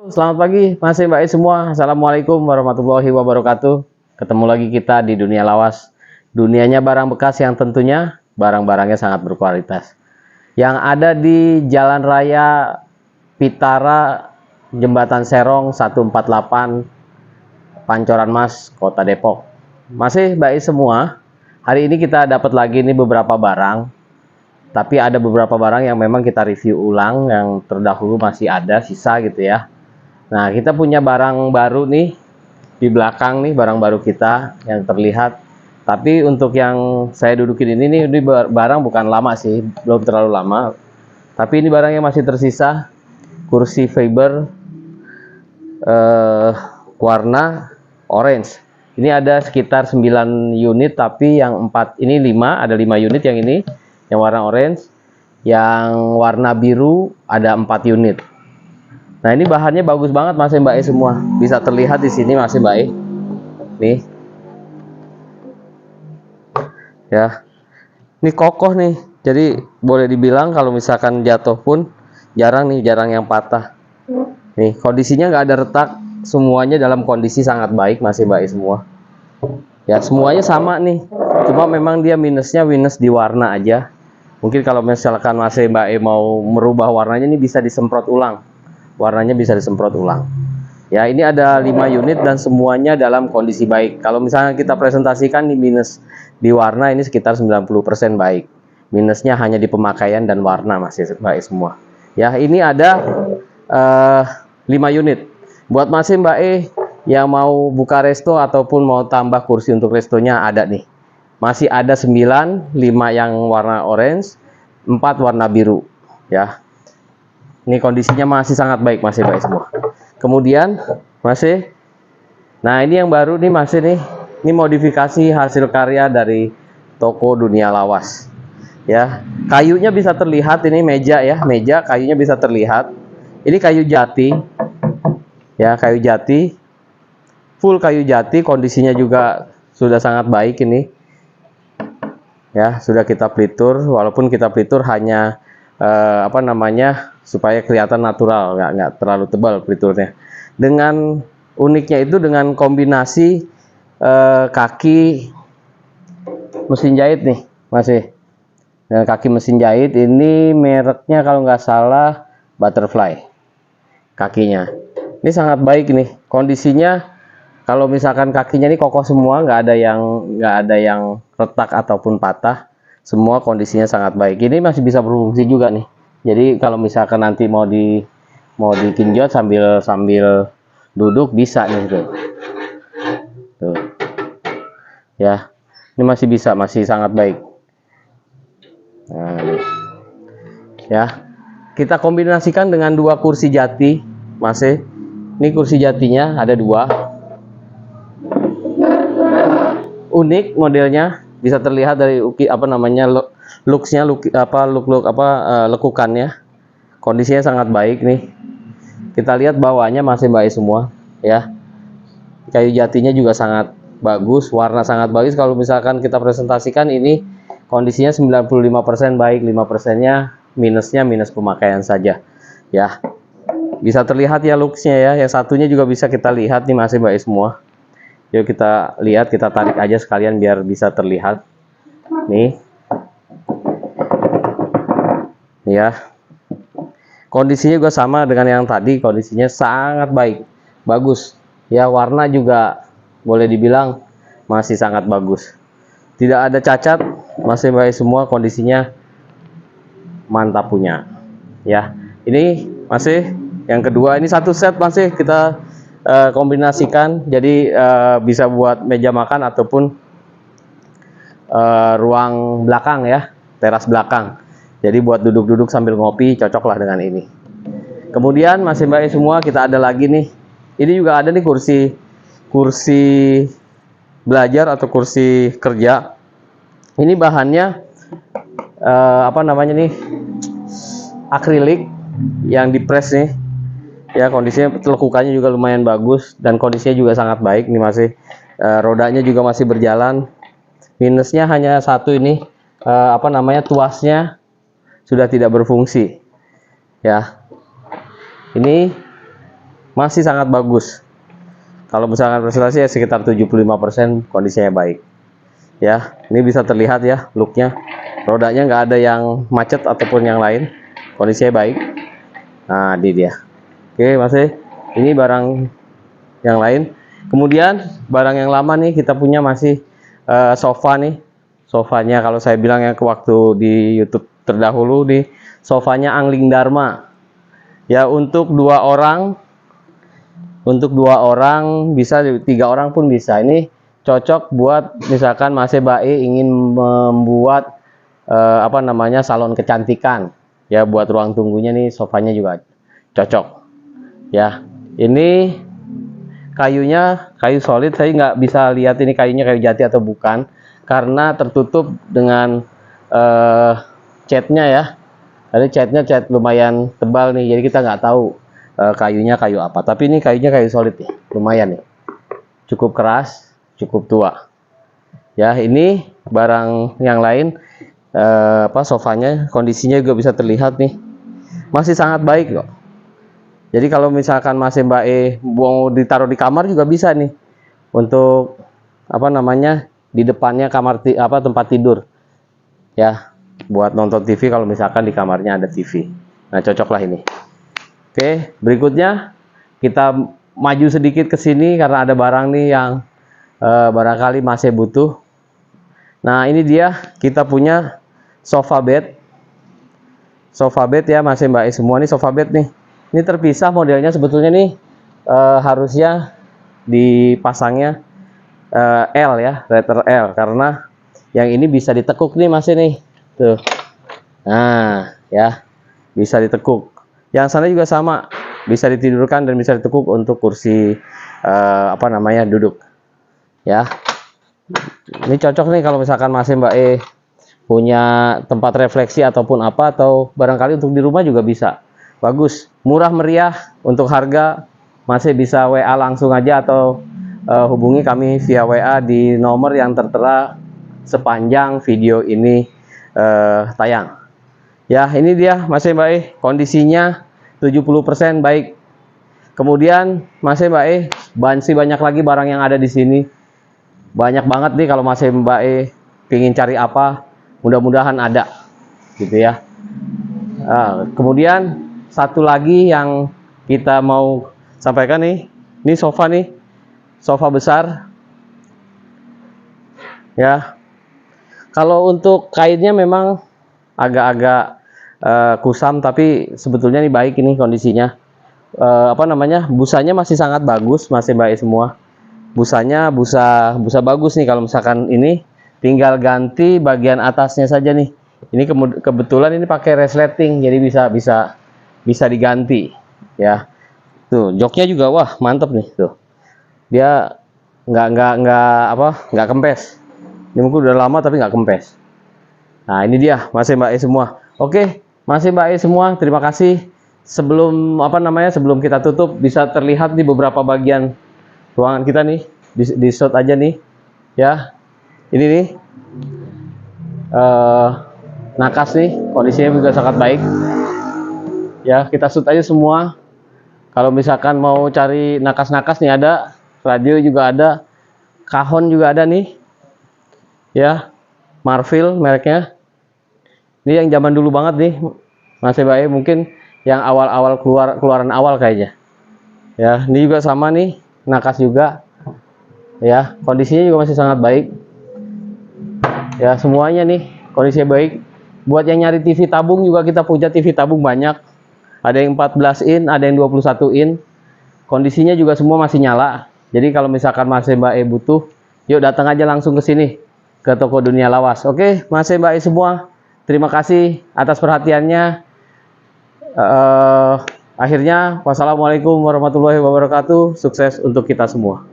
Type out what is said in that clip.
Selamat pagi, masih baik semua. Assalamualaikum warahmatullahi wabarakatuh. Ketemu lagi kita di dunia lawas. Dunianya barang bekas yang tentunya barang-barangnya sangat berkualitas. Yang ada di Jalan Raya Pitara, Jembatan Serong 148, Pancoran Mas, Kota Depok. Masih baik semua. Hari ini kita dapat lagi nih beberapa barang. Tapi ada beberapa barang yang memang kita review ulang, yang terdahulu masih ada sisa gitu ya. Nah, kita punya barang baru nih di belakang nih, barang baru kita yang terlihat. Tapi untuk yang saya dudukin ini barang bukan lama sih, belum terlalu lama. Tapi ini barang yang masih tersisa, kursi fiber warna orange. Ini ada sekitar 9 unit, tapi yang 4 ini 5, ada 5 unit yang ini, yang warna orange. Yang warna biru ada 4 unit. Nah, ini bahannya bagus banget masih Mbak E semua. Bisa terlihat di sini masih Mbak E. Nih. Ya. Ini kokoh nih. Jadi boleh dibilang kalau misalkan jatuh pun jarang yang patah. Nih, kondisinya nggak ada retak. Semuanya dalam kondisi sangat baik masih Mbak E semua. Ya, semuanya sama nih. Cuma memang dia minus di warna aja. Mungkin kalau misalkan masih Mbak E mau merubah warnanya, ini bisa disemprot ulang. Warnanya bisa disemprot ulang. Ya, ini ada 5 unit dan semuanya dalam kondisi baik. Kalau misalnya kita presentasikan di minus di warna, ini sekitar 90% baik. Minusnya hanya di pemakaian dan warna masih baik semua. Ya, ini ada 5 unit. Buat masih Mbak E yang mau buka resto ataupun mau tambah kursi untuk restonya, ada nih. Masih ada 9, 5 yang warna orange, 4 warna biru. Ya. Ini kondisinya masih sangat baik, masih baik semua. Kemudian masih, nah ini yang baru nih masih nih, ini modifikasi hasil karya dari toko Dunia Lawas. Ya, kayunya bisa terlihat, ini meja ya, meja kayunya bisa terlihat. Ini kayu jati, ya kayu jati, full kayu jati, kondisinya juga sudah sangat baik ini. Ya, sudah kita pelitur, walaupun kita pelitur hanya supaya kelihatan natural, nggak terlalu tebal peliturnya. Dengan uniknya itu dengan kombinasi kaki mesin jahit nih masih. Dengan kaki mesin jahit ini mereknya kalau nggak salah Butterfly kakinya. Ini sangat baik nih kondisinya. Kalau misalkan kakinya ini kokoh semua, nggak ada yang retak ataupun patah. Semua kondisinya sangat baik. Ini masih bisa berfungsi juga nih. Jadi kalau misalkan nanti mau dikinjot sambil duduk bisa nih tuh. Tuh. Ya. Ini masih bisa, masih sangat baik. Nah, nih. Ya. Kita kombinasikan dengan 2 kursi jati masih. Ini kursi jatinya ada 2. Unik modelnya, bisa terlihat dari lekukannya. Kondisinya sangat baik nih. Kita lihat bawahnya masih baik semua ya. Kayu jatinya juga sangat bagus, warna sangat bagus. Kalau misalkan kita presentasikan ini kondisinya 95% baik, 5%-nya minus pemakaian saja ya. Bisa terlihat ya looksnya ya. Yang satunya juga bisa kita lihat nih masih baik semua. Yuk kita lihat, kita tarik aja sekalian biar bisa terlihat. Nih. Ya. Kondisinya juga sama dengan yang tadi, kondisinya sangat baik. Bagus. Ya, warna juga boleh dibilang masih sangat bagus. Tidak ada cacat, masih baik semua, kondisinya mantap punya. Ya. Ini masih yang kedua, ini satu set masih kita kombinasikan, jadi bisa buat meja makan ataupun ruang belakang ya, teras belakang. Jadi buat duduk-duduk sambil ngopi cocoklah dengan ini. Kemudian masih baik semua, kita ada lagi nih. Ini juga ada nih kursi belajar atau kursi kerja. Ini bahannya akrilik yang dipres nih. Ya, kondisinya lekukannya juga lumayan bagus dan kondisinya juga sangat baik nih masih. Rodanya juga masih berjalan. Minusnya hanya satu ini, tuasnya sudah tidak berfungsi. Ya. Ini masih sangat bagus. Kalau misalkan presentasi ya sekitar 75% kondisinya baik. Ya, ini bisa terlihat ya looknya. Rodanya nggak ada yang macet ataupun yang lain. Kondisinya baik. Nah, ini dia. Oke, masih. Ini barang yang lain. Kemudian barang yang lama nih kita punya masih sofa nih. Sofanya kalau saya bilang ya ke waktu di YouTube terdahulu nih, sofanya Angling Dharma. Ya, untuk dua orang bisa, 3 orang pun bisa. Ini cocok buat misalkan Mas Bae ingin membuat apa namanya salon kecantikan ya, buat ruang tunggunya nih sofanya juga cocok ya. Ini kayunya kayu solid, saya nggak bisa lihat ini kayunya kayu jati atau bukan karena tertutup dengan catnya ya. Tadi catnya cat lumayan tebal nih, jadi kita nggak tahu kayunya kayu apa. Tapi ini kayunya kayu solid nih, lumayan nih, cukup keras, cukup tua. Ya, ini barang yang lain sofanya kondisinya juga bisa terlihat nih, masih sangat baik kok. Jadi kalau misalkan Mas Bae mau ditaruh di kamar juga bisa nih, untuk apa namanya di depannya kamar tempat tidur ya, buat nonton TV kalau misalkan di kamarnya ada TV. Nah, cocok lah ini. Oke, berikutnya kita maju sedikit ke sini karena ada barang nih yang barangkali masih butuh. Nah, ini dia, kita punya sofa bed. Sofa bed ya, masih Mbak semua nih sofa bed nih. Ini terpisah modelnya sebetulnya nih, harusnya dipasangnya L ya, letter L, karena yang ini bisa ditekuk nih masih nih. Tuh. Nah, ya. Bisa ditekuk. Yang sana juga sama, bisa ditidurkan dan bisa ditekuk untuk kursi apa namanya duduk. Ya. Ini cocok nih kalau misalkan masih Mbak punya tempat refleksi ataupun apa, atau barangkali untuk di rumah juga bisa. Bagus, murah meriah untuk harga, masih bisa WA langsung aja atau hubungi kami via WA di nomor yang tertera sepanjang video ini tayang. Ya, ini dia masih Mbak kondisinya 70% baik. Kemudian masih Mbak masih banyak lagi barang yang ada di sini. Banyak banget nih, kalau masih Mbak pingin cari apa, mudah-mudahan ada gitu ya. Kemudian satu lagi yang kita mau sampaikan nih, ini sofa nih, sofa besar ya. Kalau untuk kainnya memang agak-agak kusam, tapi sebetulnya ini baik ini kondisinya. Apa namanya, busanya masih sangat bagus, masih baik semua. Busanya busa bagus nih. Kalau misalkan ini tinggal ganti bagian atasnya saja nih. Ini kebetulan ini pakai resleting, jadi bisa diganti ya. Tuh, joknya juga wah mantep nih tuh. Dia nggak kempes. Ini mungkin udah lama tapi nggak kempes. Nah, ini dia masih Mbak semua. Oke, masih Mbak semua. Terima kasih. Sebelum sebelum kita tutup, bisa terlihat di beberapa bagian ruangan kita nih, di shot aja nih ya. Ini nih nakas nih, kondisinya juga sangat baik ya. Kita shoot aja semua. Kalau misalkan mau cari nakas-nakas nih ada, radio juga ada, kahon juga ada nih ya, Marfil mereknya. Ini yang zaman dulu banget nih, masih baik, mungkin yang awal-awal keluaran awal kayaknya ya. Ini juga sama nih, nakas juga ya, kondisinya juga masih sangat baik ya. Semuanya nih kondisinya baik. Buat yang nyari TV tabung juga kita punya TV tabung banyak, ada yang 14 in, ada yang 21 in. Kondisinya juga semua masih nyala. Jadi kalau misalkan masih Mbak butuh, yuk datang aja langsung ke sini, ke toko Dunia Lawas. Oke, masih Mbak semua, terima kasih atas perhatiannya. Akhirnya, wassalamualaikum warahmatullahi wabarakatuh. Sukses untuk kita semua.